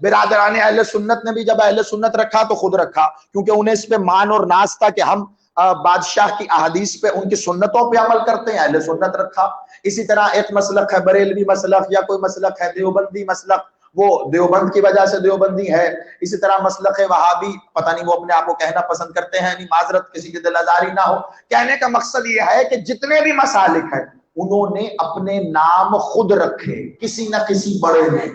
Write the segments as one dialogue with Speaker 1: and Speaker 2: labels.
Speaker 1: बिरादरान अहले सुन्नत ने भी जब अहले सुन्नत रखा तो खुद रखा, क्योंकि उन्हें इस पे मान और नाज था कि हम बादशाह की अहदीस पे, उनकी सुन्नतों पे अमल करते हैं, अहले सुन्नत रखा। इसी तरह एक मसलक है बरेलवी मसलक, या कोई मसलक है देवबंदी मसलक, वो देवबंद की वजह से देवबंदी है। इसी तरह मसलक वहाबी, पता नहीं वो अपने आप को कहना पसंद करते हैं, नहीं माजरत किसी की दिलआजारी ना हो। कहने का मकसद ये है कि जितने भी मसालिक हैं उन्होंने अपने नाम खुद रखे, किसी न किसी बड़े ने।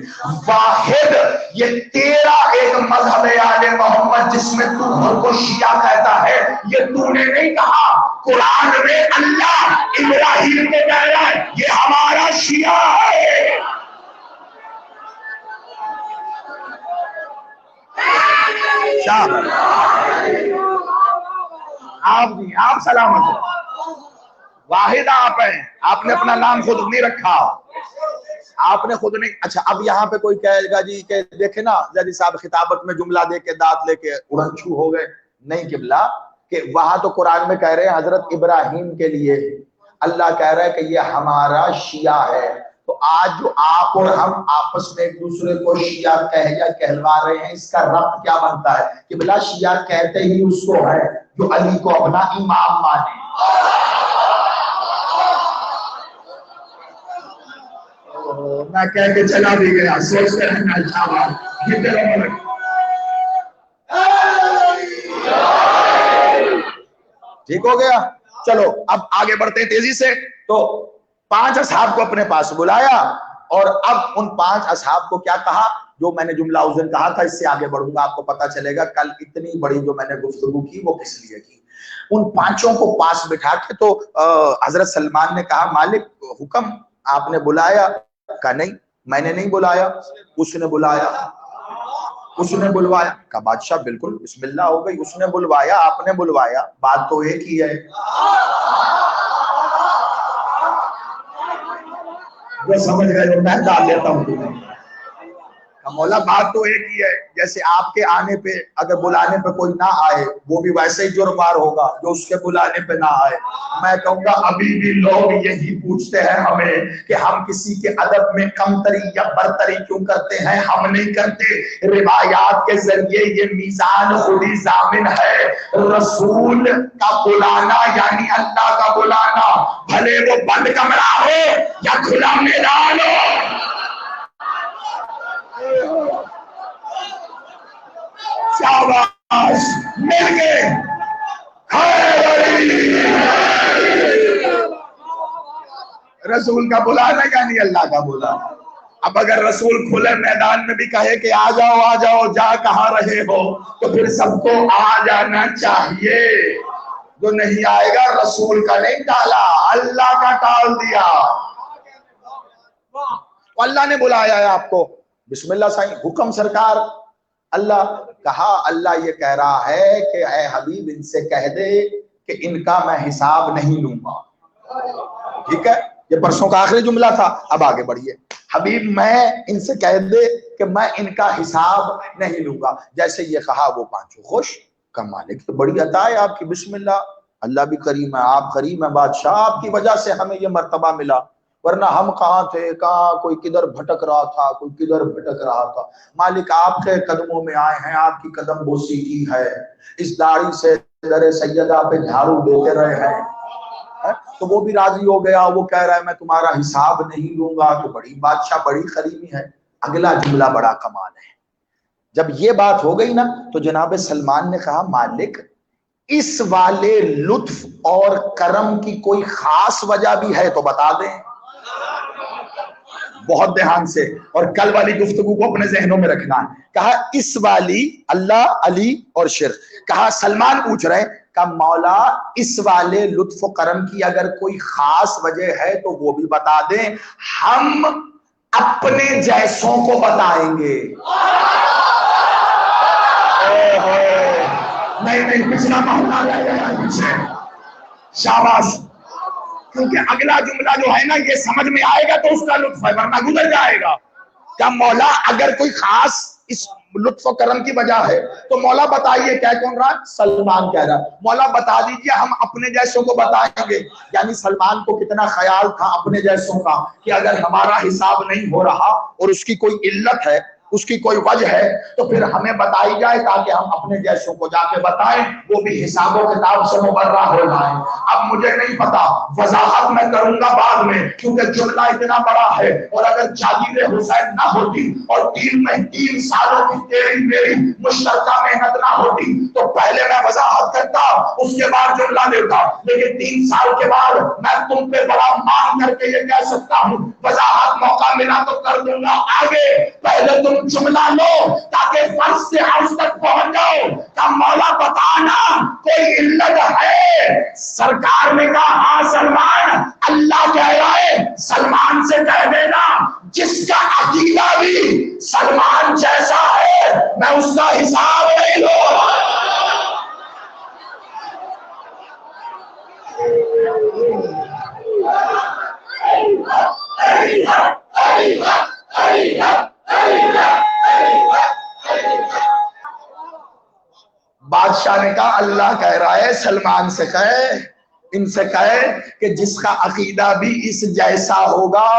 Speaker 1: वाहिद ये तेरा एक मजहब है आले मोहम्मद, जिसमें तू खुद को शिया कहता है, ये तूने नहीं कहा। कुरान में अल्लाह इब्राहिम को कह रहा है ये हमारा शिया है। आप सलामत हो। वाहिद आप हैं, आपने अपना नाम खुद नहीं रखा, आपने खुद नहीं। अच्छा, अब यहाँ पे कोई कहेगा जी के देखे ना जजी साहब खिताबत में जुमला दे के दांत लेके उड़नछू हो गए। नहीं किबला, कि वहां तो कुरान में कह रहे हैं हजरत इब्राहिम के लिए, अल्लाह कह रहा है कि ये हमारा शिया है। तो आज जो आप और हम आपस में एक दूसरे को शिया कह या कहलवा रहे हैं, इसका रब्त क्या बनता है? कि बिला शिया कहते ही उसको है जो अली को अपना इमाम माने। मैं कह के चला भी गया, सोचते रहना ठीक हो गया। चलो अब आगे बढ़ते हैं तेजी से। तो 5 असहाब को अपने पास बुलाया, और अब उन 5 असहाब को क्या कहा, जो मैंने जुमला उस दिन कहा था, इससे आगे बढ़ूंगा आपको पता चलेगा कल इतनी बड़ी जो मैंने गुफ्तगू की वो किस लिए की। उन 5 को पास बिठा के तो हजरत सलमान ने कहा मालिक हुक्म, आपने बुलाया? कहा नहीं मैंने नहीं बुलाया, उसने बुलाया। उसने बुलवाया? कहा बादशाह बिल्कुल बिस्मिल्लाह हो गई, उसने बुलवाया आपने बुलवाया, बात तो एक ही है। जो समझ गए मैं डाल देता हूँ तुम्हें। मौला बात तो एक ही है, जैसे आपके आने पे अगर बुलाने पे कोई ना आए वो भी वैसे ही जुर्मार होगा जो उसके बुलाने पे ना आए। मैं कहूंगा अभी भी लोग यही पूछते हैं हमें कि हम किसी के अदब में कमतरी या बरतरी क्यों करते हैं। हम नहीं करते, रिवायात के जरिए ये मीजान खुदी जामिन है। रसूल का बुलाना यानी अल्लाह का बुलाना, भले वो बंद कमरा हो या खुला मैदान हो। शाबाश, मिल गए। रसूल का बुलाना यानी अल्लाह का बुलाना। अब अगर रसूल खुले मैदान में भी कहे कि आ जाओ जा कहाँ रहे हो, तो फिर सबको आ जाना चाहिए। जो नहीं आएगा रसूल का नहीं टाला, अल्लाह का टाल दिया। अल्लाह ने बुलाया है आपको, बिस्मिल्लाह साईं, हुक्म सरकार। अल्लाह कहा, अल्लाह ये कह रहा है कि ऐ हबीब इनसे कह दे कि इनका मैं हिसाब नहीं लूंगा। ठीक है, ये परसों का आखिरी जुमला था। अब आगे बढ़िए, हबीब मैं इनसे कह दे कि मैं इनका हिसाब नहीं लूंगा। जैसे ये कहा वो 5 खुश। का मालिक तो बड़ी अता है आपकी, बिस्मिल्लाह, अल्लाह भी करीम है, आप करीम है बादशाह, आपकी वजह से हमें ये मर्तबा मिला, वरना हम कहाँ थे, कहाँ कोई किधर भटक रहा था, कोई किधर भटक रहा था। मालिक आपके कदमों में आए हैं, आपकी कदम बोसी की है, इस दाढ़ी से दरे सैयदा पे झाड़ू देते रहे हैं। तो वो भी राजी हो गया, वो कह रहा है मैं तुम्हारा हिसाब नहीं लूंगा। तो बड़ी बादशाह बड़ी करीमी है। अगला जुमला बड़ा कमाल है। जब ये बात हो गई ना तो जनाब सलमान ने कहा मालिक इस वाले लुत्फ और करम की कोई खास वजह भी है तो बता दें। बहुत ध्यान से, और कल वाली गुफ्तगू को अपने जहनों में रखना है। कहा इस वाली, अल्लाह अली और शिर। कहा सलमान पूछ रहे, का मौला इस वाले लुत्फ करम की अगर कोई खास वजह है तो वो भी बता दें, हम अपने जैसों को बताएंगे। नहीं पिछला मामला, शाबाश, क्योंकि अगला जुमला जो है ना ये समझ में आएगा तो उसका लुत्फ है, वरना गुजर जाएगा। क्या मौला अगर कोई खास इस लुत्फ करम की वजह है तो मौला बताइए। क्या कौन रहा? सलमान कह रहा है मौला बता दीजिए, हम अपने जैसों को बताएंगे। यानी सलमान को कितना ख्याल था अपने जैसों का कि अगर हमारा हिसाब नहीं हो रहा और उसकी कोई इल्लत है उसकी कोई वजह है तो फिर हमें बताई जाए ताकि हम अपने जैसों को जाके बताएं, वो भी हिसाबों किताब से मुबर्रा हो जाए। अब मुझे नहीं पता, वजाहत मैं करूंगा बाद में, क्योंकि जुमला इतना बड़ा है। और अगर जागीर हुसैन ना होती और 3 सालों की तेरी मेरी मुश्तरका मेहनत ना होती तो पहले मैं वजाहत करता, उसके बाद जुमला देता। लेकिन 3 साल के बाद मैं तुम पे बड़ा मान करके ये कह सकता हूँ, वजाहत मौका मिला तो कर दूंगा आगे, पहले तुम जुमला लो ताकि फर्ज से हर्ज तक पहुंच जाओ। का मौला बताना कोई इल्लत है? सरकार ने कहा हाँ सलमान, अल्लाह कह रहा है सलमान से कह देना जिसका अकीदा भी सलमान जैसा है मैं उसका हिसाब नहीं लूं। बादशाह ने कहा अल्लाह कह रहा है सलमान से कहे, इनसे कहे कि जिसका अकीदा भी इस जैसा होगा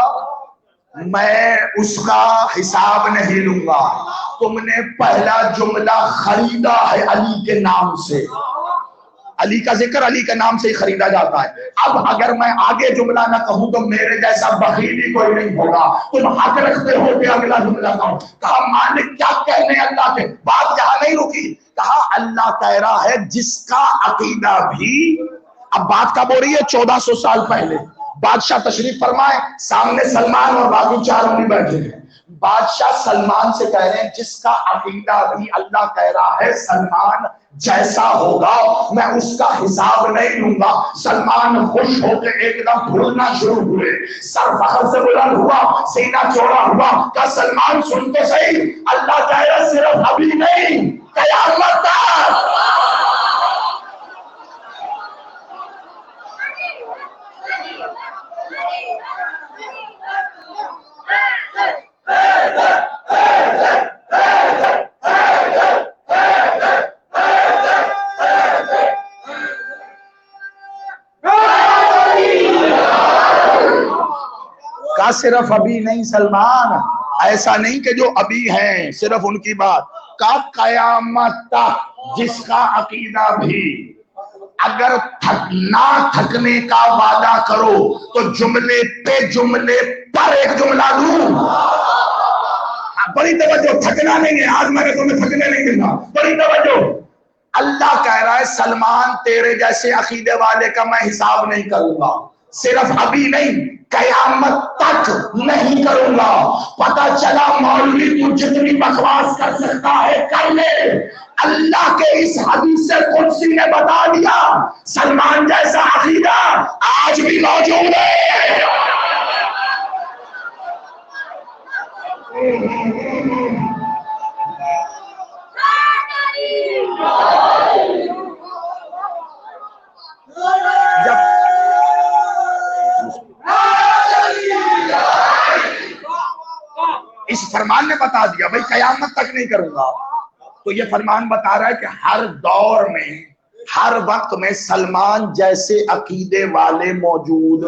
Speaker 1: मैं उसका हिसाब नहीं लूंगा। तुमने पहला जुमला खरीदा है अली के नाम से, अली का जिक्र अली के नाम से ही खरीदा जाता है। अब अगर मैं आगे जुमला ना कहूं तो मेरे जैसा बखील ही कोई नहीं होगा। तुम हक रखते हो कि अगला जुमला कहो। कहा मालिक क्या कहने अल्लाह के, बात यहां नहीं रुकी। कहा अल्लाह कह रहा है जिसका अकीदा भी, अब बात कब हो रही है? 1400 साल पहले। बादशाह तशरीफ फरमाए, सामने सलमान और बाकी 4 आदमी बैठे हैं। बादशाह सलमान से कह रहे हैं जिसका अकीदा भी अल्लाह कह रहा है सलमान जैसा होगा मैं उसका हिसाब नहीं लूंगा। सलमान खुश होकर एकदम फूलना शुरू हुए, सर फखर से बुलंद हुआ, सीना चौड़ा हुआ। क्या सलमान सुन तो सही, अल्लाह कह रहा सिर्फ अभी नहीं कयामत तक। का सिर्फ अभी नहीं सलमान, ऐसा नहीं कि जो अभी हैं सिर्फ उनकी बात, का कयामत तक जिसका अकीदा भी, अगर ना थकने का वादा करो तो जुमले पे जुमले पर एक जुमला दूं। बड़ी तवज्जो, थकना नहीं है आज, मैंने तुम्हें थकने नहीं देना, बड़ी तवज्जो। अल्लाह कह रहा है सलमान तेरे जैसे अकीदे वाले का मैं हिसाब नहीं करूंगा, सिर्फ अभी नहीं कयामत तक नहीं करूंगा। पता चला मौलवी तू जितनी बकवास कर सकता है कर ले, अल्लाह के इस हदीस से कुदसी ने बता दिया सलमान जैसा अकीदा आज भी मौजूद है। जब इस फरमान ने बता दिया भाई कयामत तक नहीं करूंगा, तो ये फरमान बता रहा है कि हर दौर में हर वक्त में सलमान जैसे अकीदे वाले मौजूद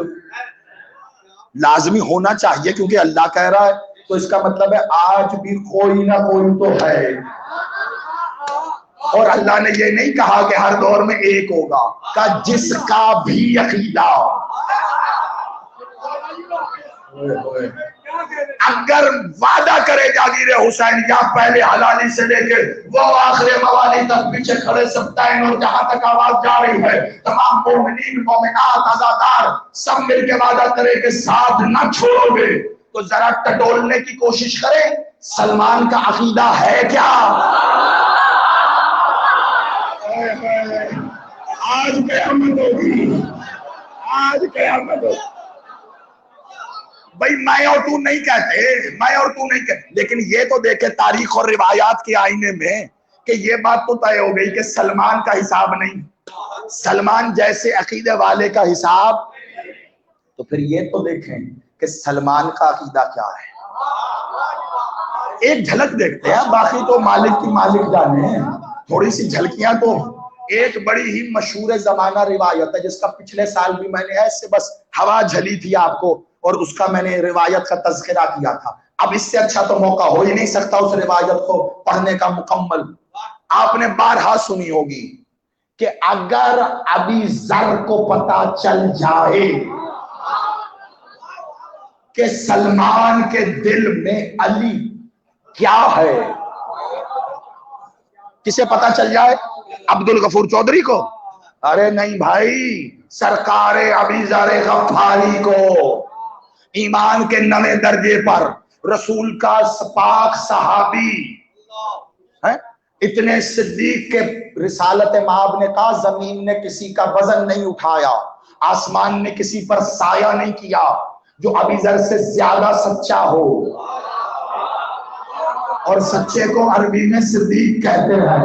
Speaker 1: लाजमी होना चाहिए, क्योंकि अल्लाह कह रहा है तो इसका मतलब है आज भी कोई ना कोई तो है। और अल्लाह ने ये नहीं कहा कि हर दौर में एक होगा, का जिसका भी अकीदा, अगर वादा करे जागीर हुसैन या पहले हलाली से लेकर वो आखिरी मवाली तक पीछे खड़े सबताइन और जहां तक आवाज जा रही है तमाम मोमिनीन मोमिनात अज़ादार सब मिलकर वादा करे कि साथ न छोड़ोगे, तो जरा टटोलने की कोशिश करें सलमान का अकीदा है क्या? आज कयामत होगी, आज कयामत होगी। भाई मैं और तू नहीं कहते, मैं और तू नहीं कहते, लेकिन ये तो देखे तारीख और रिवायात के आईने में कि ये बात तो तय हो गई कि सलमान का हिसाब नहीं, सलमान जैसे अकीदे वाले का हिसाब। तो फिर ये तो देखें कि सलमान का अकीदा क्या है, एक झलक देखते हैं, बाकी तो मालिक की मालिक जाने। थोड़ी सी झलकियां तो, एक बड़ी ही मशहूर जमाना रिवायत है जिसका पिछले साल भी मैंने ऐसे बस हवा झली थी आपको और उसका मैंने रिवायत का तज़किरा किया था। अब इससे अच्छा तो मौका हो ही नहीं सकता उस रिवायत को पढ़ने का मुकम्मल। आपने बारहा सुनी होगी कि अगर अभी जर को पता चल जाए कि सलमान के दिल में अली क्या है, किसे पता चल जाए? अब्दुल गफूर चौधरी को? अरे नहीं भाई, सरकार अबी ज़र गफ्फारी को, ईमान के नवे दर्जे पर रसूल का पाक सहाबी है, इतने सिद्दीक के रिसालत माब ने कहा जमीन ने किसी का वजन नहीं उठाया, आसमान ने किसी पर साया नहीं किया जो अबी ज़र से ज्यादा सच्चा हो। और सच्चे को अरबी में सिद्दीक कहते हैं।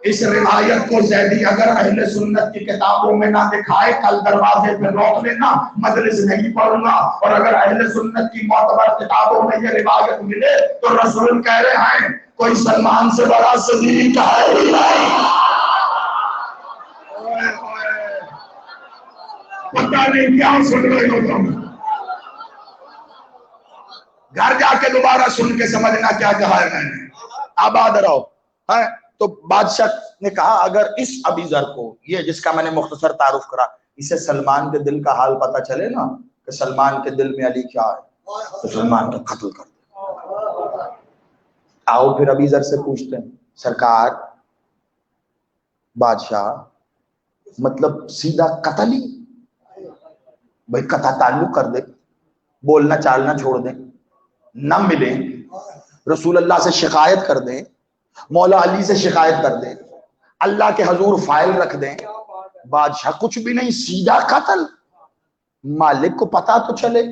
Speaker 1: इस रिवायत को जैदी अगर अहले सुन्नत की किताबों में ना दिखाए, कल दरवाजे पे रोक लेना, मजलिस नहीं पढ़ूंगा। और अगर अहले सुन्नत की मोतबर किताबों में ये रिवायत मिले तो रसूल कह रहे हैं कोई सलमान से बड़ा सिद्दीक है ही नहीं। पता नहीं क्या सुन रहे हो तुम, घर जाके दोबारा सुन के समझना क्या कहा है मैंने। आबाद रहो है। तो बादशाह ने कहा अगर इस अबी ज़र को, ये जिसका मैंने मुख्तसर तारुफ करा, इसे सलमान के दिल का हाल पता चले ना कि सलमान के दिल में अली क्या है, तो सलमान को कत्ल कर दे। आओ फिर अबी ज़र से पूछते हैं, सरकार बादशाह मतलब सीधा कत्ल ही? भाई कथा ताल्लुक कर दे, बोलना चालना छोड़ दें, न मिले, रसूल अल्लाह से शिकायत कर दें, मौला अली से शिकायत कर दें, अल्लाह के हजूर फाइल रख दें। बादशाह कुछ भी नहीं, सीधा कत्ल। मालिक को पता तो चले।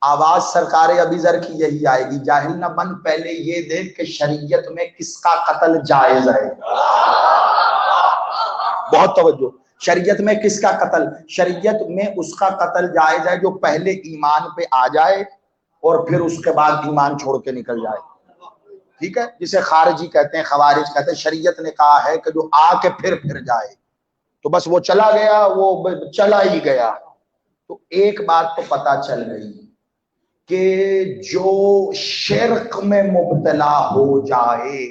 Speaker 1: आवाज सरकार अबी ज़र की यही आएगी, जाहिल न बन, पहले ये देख कि शरीयत में किसका कत्ल जायज है। बहुत तवज्जो, शरीयत में किसका कत्ल? शरीयत में उसका कत्ल जायज है जो पहले ईमान पे आ जाए और फिर उसके बाद ईमान छोड़ के निकल जाए। ठीक है, जिसे खारिजी कहते हैं, खवारिज कहते हैं। शरीयत ने कहा है कि जो आके फिर जाए, तो बस वो चला गया, वो चला ही गया। तो एक बात तो पता चल गई कि जो शिर्क में मुब्तला हो जाए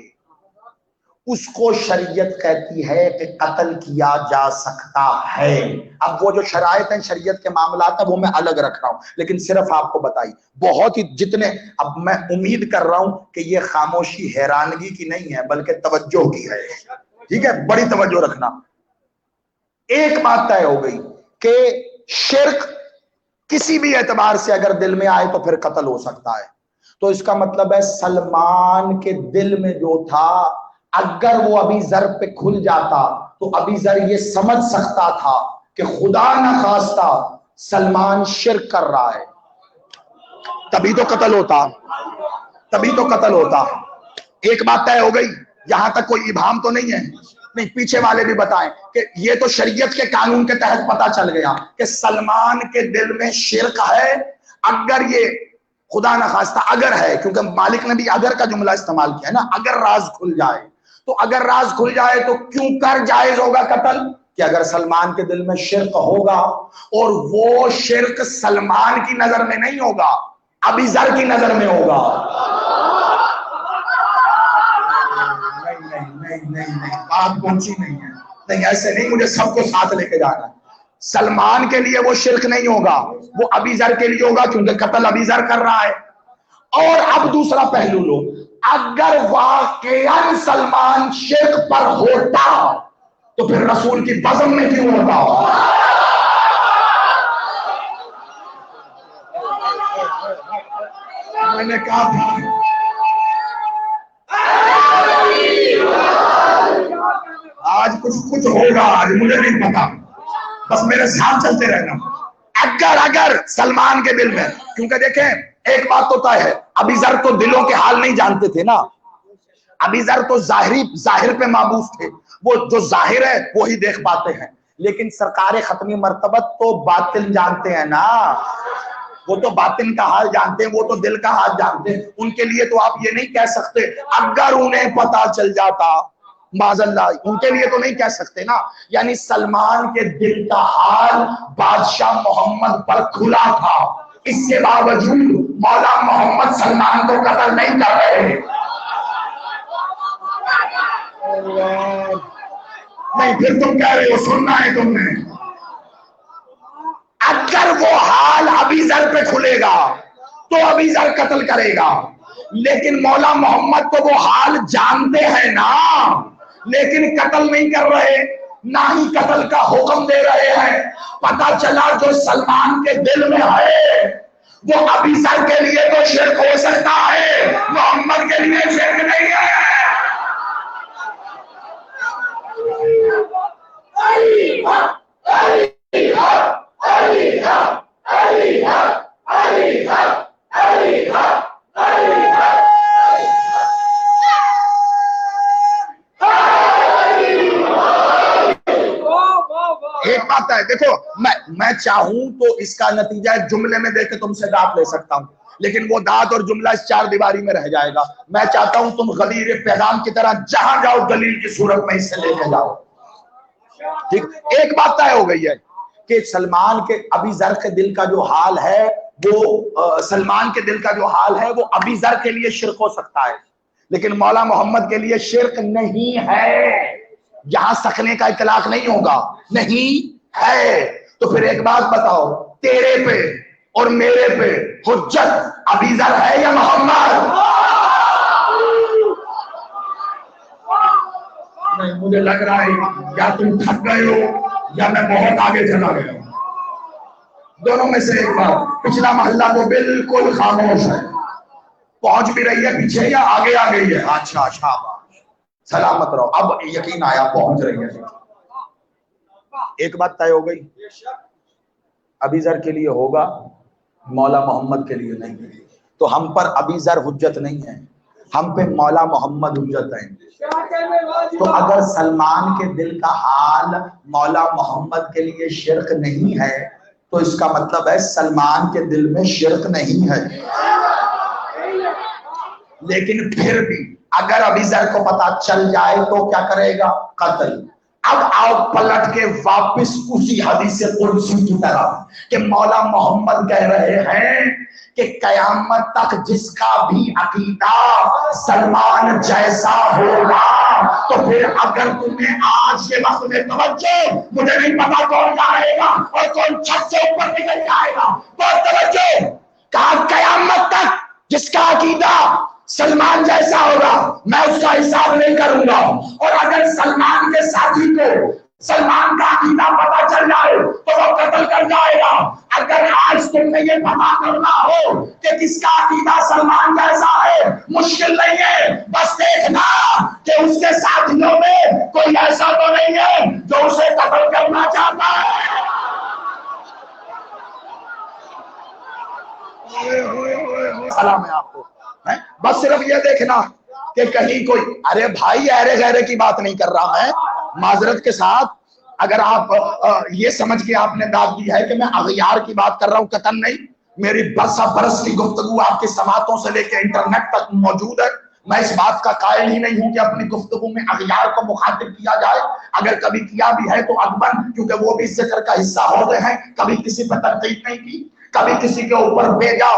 Speaker 1: उसको शरीयत कहती है कि कत्ल किया जा सकता है। अब वो जो शरायत है शरीयत के मामलात है वो मैं अलग रख रहा हूं, लेकिन सिर्फ आपको बताई बहुत ही जितने, अब मैं उम्मीद कर रहा हूं कि ये खामोशी हैरानगी की नहीं है बल्कि तवज्जो की है। ठीक है, बड़ी तवज्जो रखना। एक बात तय हो गई कि शिर्क किसी भी एतबार से अगर दिल में आए तो फिर कत्ल हो सकता है। तो इसका मतलब है सलमान के दिल में जो था, अगर वो अबी ज़र पे खुल जाता तो अबी ज़र ये समझ सकता था कि खुदा न खास्ता सलमान शिर्क कर रहा है, तभी तो कत्ल होता, तभी तो कत्ल होता। एक बात तय हो गई, यहां तक कोई इबाम तो नहीं है, नहीं पीछे वाले भी बताएं कि ये तो शरीयत के कानून के तहत पता चल गया कि सलमान के दिल में शिर्क है। अगर ये खुदा न खास्ता अगर है, क्योंकि मालिक ने भी अगर का जुमला इस्तेमाल किया है ना, अगर राज खुल जाए, तो अगर राज खुल जाए तो क्यों कर जायज होगा कत्ल? कि अगर सलमान के दिल में शिर्क होगा और वो शिर्क सलमान की नजर में नहीं होगा, अबी ज़र की नजर में होगा। नहीं, बात पहुंची नहीं है। नहीं ऐसे नहीं, मुझे सबको साथ लेके जाना है। सलमान के लिए वो शिर्क नहीं होगा, वो अबी ज़र के लिए होगा, क्योंकि कत्ल अबी ज़र कर रहा है। और अब दूसरा पहलू लो, अगर वाकई सलमान शिर्क पर होता तो फिर रसूल की बज़म में क्यों होता? मैंने कहा था आज कुछ होगा, आज मुझे नहीं पता, बस मेरे साथ चलते रहना। अगर सलमान के दिल में, क्योंकि देखें एक बात तो तय है, अबी ज़र तो दिलों के हाल नहीं जानते थे ना, अबी ज़र तो जाहिर पे माबूस थे, वो जो जाहिर है वो ही देख पाते हैं। लेकिन सरकार खत्मी मर्तबत तो बातिन जानते हैं ना, वो तो बातिन का हाल जानते हैं, वो तो दिल का हाल जानते हैं। उनके लिए तो आप ये नहीं कह सकते अगर उन्हें पता चल जाता, माज़अल्लाह, उनके लिए तो नहीं कह सकते ना। यानी सलमान के दिल का हाल बादशाह मोहम्मद पर खुला था, इसके बावजूद मौला मोहम्मद सलमान को कत्ल नहीं कर रहे। नहीं, फिर तुम कह रहे हो सुनना है तुमने। अगर वो हाल अबीजर पे खुलेगा तो अबीजर कत्ल करेगा, लेकिन मौला मोहम्मद तो वो हाल जानते हैं ना, लेकिन कत्ल नहीं कर रहे, ना ही कत्ल का हुक्म दे रहे हैं। पता चला जो सलमान के दिल में है वो अबीजर के लिए तो शिर्क हो सकता है, मोहम्मद के लिए शिर्क नहीं है। एक बात है, देखो मैं चाहूं तो इसका नतीजा जुमले में देके तुमसे दांत ले सकता हूं, लेकिन वो दांत और जुमला इस चार दीवारी में रह जाएगा। मैं चाहता हूं तुम गलीर पैगाम की तरह जहां जाओ दलील की सूरत में इससे लेके जाओ। ठीक, एक बात तय हो गई है कि सलमान के अबीजर के दिल का जो हाल है वो सलमान के दिल का जो हाल है वो अबीजर के लिए शिर्क हो सकता है, लेकिन मौला मोहम्मद के लिए शिर्क नहीं है। यहां सकने का इतलाक नहीं होगा, नहीं है। तो फिर एक बात बताओ, तेरे पे और मेरे पे हुज्जत अबीजर है या मोहम्मद? नहीं, मुझे लग रहा है या तुम थक गए हो या मैं बहुत आगे चला गया हूं। दोनों में से एक बात। पिछला मोहल्ला तो बिल्कुल खामोश है, पहुंच भी रही है पीछे या आगे आ गई है? अच्छा, शाबाश, सलामत रहो। अब यकीन आया पहुंच रही है। एक बात तय हो गई, अबीजर के लिए होगा, मौला मोहम्मद के लिए नहीं। तो हम पर अबीजर हुज्जत नहीं है, हम पे मौला मोहम्मद हुज्जत है। तो अगर सलमान के दिल का हाल मौला मोहम्मद के लिए शिर्क नहीं है तो इसका मतलब है सलमान के दिल में शिर्क नहीं है। लेकिन फिर भी अगर अबीजर को पता चल जाए तो क्या करेगा? कत्ल। अब आओ पलट के वापस उसी हदीस कुर्सी की तरफ कि मौला मोहम्मद कह रहे हैं कि कयामत तक जिसका भी अकीदा सलमान जैसा होगा, तो फिर अगर तुम्हें आज के वक्त में तवज्जो, मुझे नहीं पता कौन जाएगा और कौन छत से ऊपर निकल जाएगा, तो तवज्जो, कहा कयामत तक जिसका अकीदा सलमान जैसा होगा मैं उसका हिसाब नहीं करूंगा। और अगर सलमान के साथी को सलमान का अकीदा पता चल जाए तो वो कत्ल कर जाएगा। अगर आज तुमने ये पता करना हो कि किसका अकीदा सलमान जैसा है, मुश्किल नहीं है, बस देखना कि उसके साथियों में कोई ऐसा तो नहीं है जो उसे कत्ल करना चाहता है। सलाम है आपको। बस सिर्फ ये देखना कि कहीं कोई, अरे भाई अरे गहरे की बात नहीं कर रहा मैं, माजरत के साथ। अगर आप ये समझ के आपने दाद दी है कि मैं अगयार की बात कर रहा हूं, कतन नहीं। मेरी बरस की गुफ्तगू आपकी समातों से लेकर इंटरनेट तक मौजूद है। मैं इस बात का कायल ही नहीं हूं कि अपनी गुफ्तगू में अगयार को मुखातिब किया जाए। अगर कभी किया भी है तो अकबर, क्योंकि वो भी इस जिक्र का हिस्सा हो गए हैं। कभी किसी पर तनकीद नहीं की, कभी किसी के ऊपर भेजा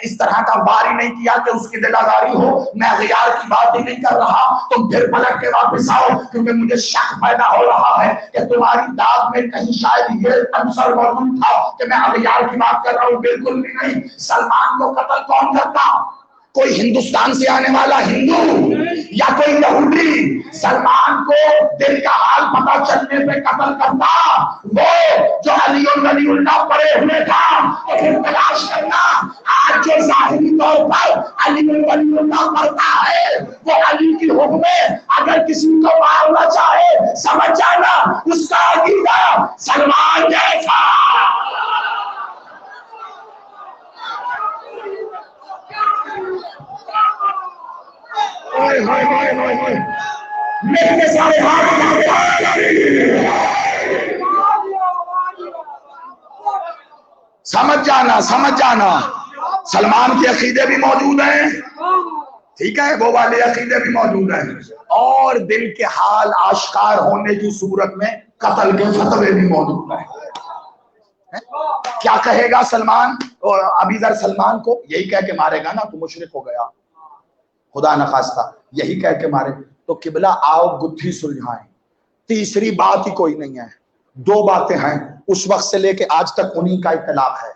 Speaker 1: इस तरह का वार ही नहीं किया कि उसकी दिलादारी हो। मैं अगयार की बात ही नहीं कर रहा। तुम फिर पलट के वापस आओ, क्योंकि मुझे शक पैदा हो रहा है कि तुम्हारी दाद में कहीं शायद ये अंसर मौजूद था कि मैं अगयार की बात कर रहा हूँ। बिल्कुल भी नहीं। सलमान को कत्ल कौन करता? कोई हिंदुस्तान से आने वाला हिंदू या कोई यहूदी सलमान को दिल का हाल पता चलने पे कत्ल करता? वो जो अलीउल्लाह पड़े हुए था, तो फिर तलाश करना। आज जो जाहिरी तौर पर अलीउल्लाह पड़ता है वो अली की हुक्म में अगर किसी को मारना चाहे, समझ जाना उसका अकीदा सलमान जैसा। मेरे सारे हाथ समझ जाना, समझ जाना। सलमान के अकीदे भी मौजूद हैं, ठीक है, वो वाले अकीदे भी मौजूद हैं, और दिल के हाल आश्कार होने की सूरत में कत्ल के फतवे भी मौजूद हैं। क्या कहेगा सलमान और अबी ज़र सलमान को? यही कह के मारेगा ना, तू मुशरिक हो गया, खुदा न खास्ता, यही कह के मारे। तो किबला आओ गुत्थी सुलझाएं। तीसरी बात ही कोई नहीं है, दो बातें हैं, उस वक्त से लेके आज तक उन्हीं का इत्तलाक है,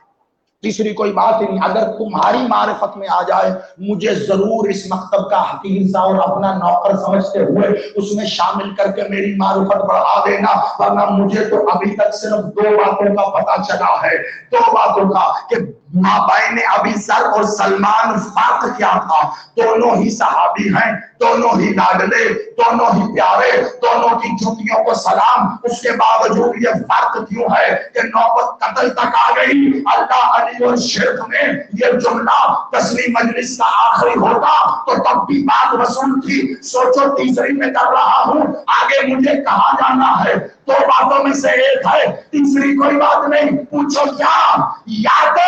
Speaker 1: तीसरी कोई बात ही नहीं। अगर तुम्हारी मारिफत में आ जाए, मुझे जरूर इस मकतब का हकीम सा और अपना नौकर समझते हुए उसमें शामिल करके मेरी मारिफत बढ़ा देना, वरना मुझे तो अभी तक सिर्फ दो बातों का पता चला है, दो बातों का, कि माबैन अबी ज़र और सलमान फर्क क्या था। दोनों ही सहाबी हैं, दोनों ही लाडले, दोनों ही प्यारे, दोनों की जुतियों को सलाम, उसके बावजूद ये फर्क क्यों है कि नौबत कत्ल तक आ गई। अल्लाह अली और शिर्क में ये जुमला 10वीं मजलिस का आखिरी होता तो तब भी बात वसूल थी। सोचो तीसरी में कर रहा हूं, आगे मुझे कहां जाना है। दो बातों में से एक है, तीसरी कोई बात नहीं। पूछो क्या? या तो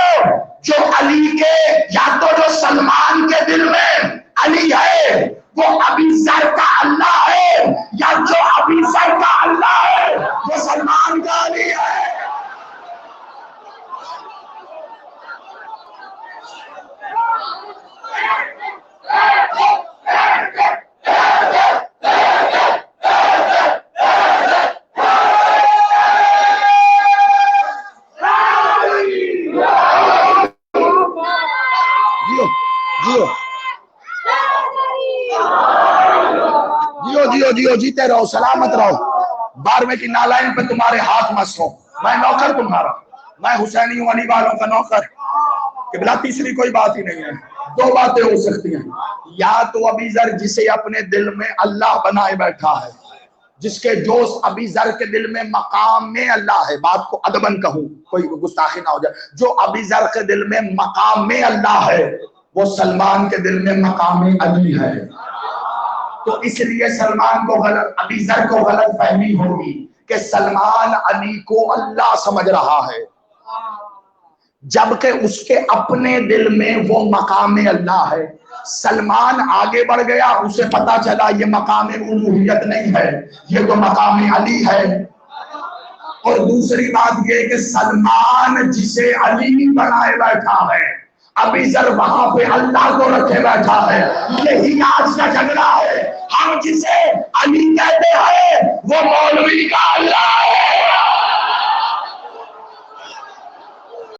Speaker 1: जो अली के, या तो जो सलमान के दिल में अली है वो अबी ज़र का अल्लाह है, या जो अबी ज़र का अल्लाह है वो सलमान का अली है। जियो जियो, जीते रहो, सलामत रहो, 12वें की नालाइन पे तुम्हारे हाथ मस्त हो। मैं नौकर तुम्हारा, मैं हुसैनी हूं, अली वालों का नौकर। किबला तीसरी कोई बात ही नहीं है। दो बातें हो सकती हैं, या तो अबी ज़र जिसे अपने दिल में अल्लाह बनाए बैठा है, जिसके जोश अबी ज़र के दिल में मकाम में अल्लाह है, बात को अदबन कहूं, कोई गुस्ताखी ना हो जाए, जो अबी ज़र के दिल में मकाम में अल्लाह है वो सलमान के दिल में मकाम में अली है। तो इसलिए सलमान को गलत, अबी ज़र को गलत फहमी होगी कि सलमान अली को अल्लाह समझ रहा है, जबकि उसके अपने दिल में वो मकाम अल्लाह है। सलमान आगे बढ़ गया, उसे पता चला ये मकाम उलूहियत नहीं है, ये तो मकाम अली है। और दूसरी बात ये कि सलमान जिसे अली बनाए बैठा है, अबी ज़र वहां पे अल्लाह को रखे बैठा है। यही आज का झगड़ा है। हम जिसे अली कहते हैं वो मौलवी का अल्लाह है।